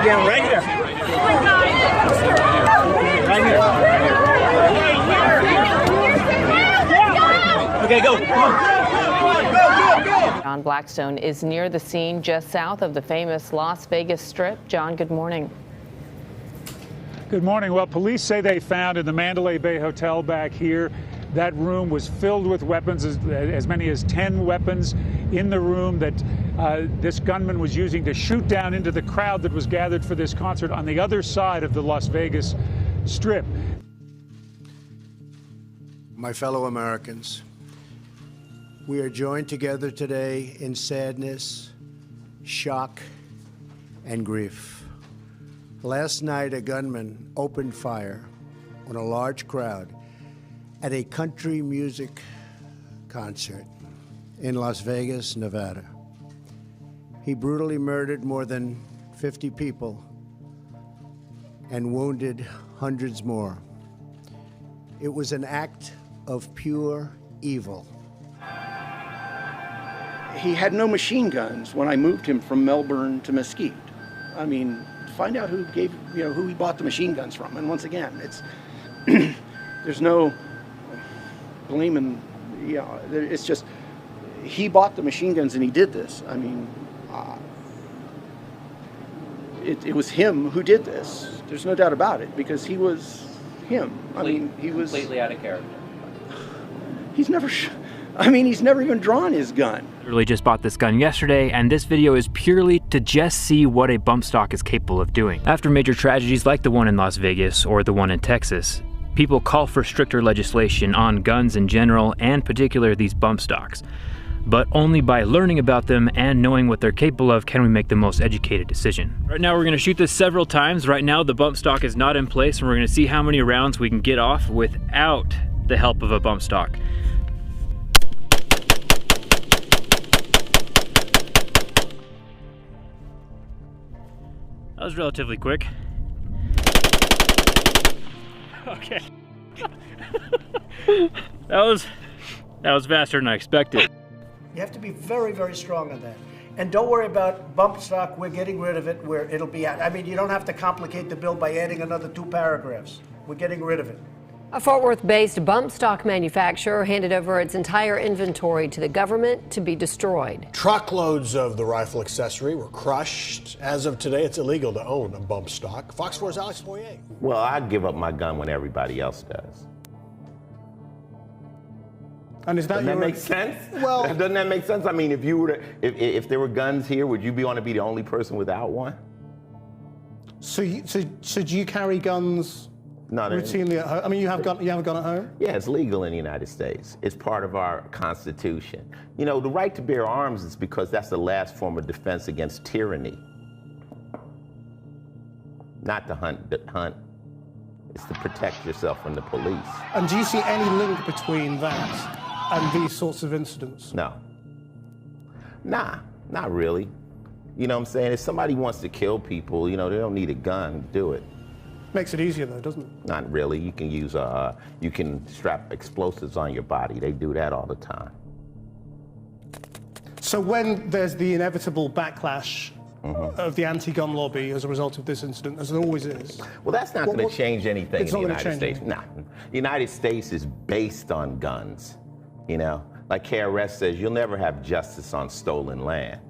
again right here. Right here. Okay, go. Come on. John Blackstone is near the scene just south of the famous Las Vegas Strip. John, good morning. Good morning. Well, police say they found in the Mandalay Bay Hotel back here, that room was filled with weapons, as many as 10 weapons in the room that this gunman was using to shoot down into the crowd that was gathered for this concert on the other side of the Las Vegas Strip. My fellow Americans, we are joined together today in sadness, shock, and grief. Last night, a gunman opened fire on a large crowd at a country music concert in Las Vegas, Nevada. He brutally murdered more than 50 people and wounded hundreds more. It was an act of pure evil. He had no machine guns when I moved him from Melbourne to Mesquite. I mean, find out who gave, who he bought the machine guns from. And once again, it's there's no blaming, it's just he bought the machine guns and he did this. I mean, it was him who did this. There's no doubt about it, because he was him. I mean, he was completely out of character. He's never even drawn his gun. Literally just bought this gun yesterday, and this video is purely to just see what a bump stock is capable of doing. After major tragedies like the one in Las Vegas or the one in Texas, people call for stricter legislation on guns in general, and particular these bump stocks. But only by learning about them and knowing what they're capable of can we make the most educated decision. Right now we're gonna shoot this several times. Right now the bump stock is not in place, and we're gonna see how many rounds we can get off without the help of a bump stock. That was relatively quick. Okay. That was faster than I expected. You have to be very, very strong on that. And don't worry about bump stock. We're getting rid of it where it'll be at. I mean, you don't have to complicate the bill by adding another 2 paragraphs. We're getting rid of it. A Fort Worth-based bump stock manufacturer handed over its entire inventory to the government to be destroyed. Truckloads of the rifle accessory were crushed. As of today, it's illegal to own a bump stock. Fox 4's Alex Foyer. Well, I give up my gun when everybody else does. And is that Doesn't that make sense? Well, doesn't that make sense? I mean, if you were to, if there were guns here, would you want to be the only person without one? So do you carry guns? Not routinely at home? I mean, you have a gun at home? Yeah, it's legal in the United States. It's part of our Constitution. You know, the right to bear arms is because that's the last form of defense against tyranny. Not to hunt. It's to protect yourself from the police. And do you see any link between that and these sorts of incidents? No. Nah, not really. You know what I'm saying? If somebody wants to kill people, they don't need a gun to do it. Makes it easier though, doesn't it? Not really. You can use you can strap explosives on your body. They do that all the time. So when there's the inevitable backlash of the anti-gun lobby as a result of this incident, as there always is. Well, that's not going to change anything in the United States. Anything. Nah, the United States is based on guns. Like KRS says, you'll never have justice on stolen land.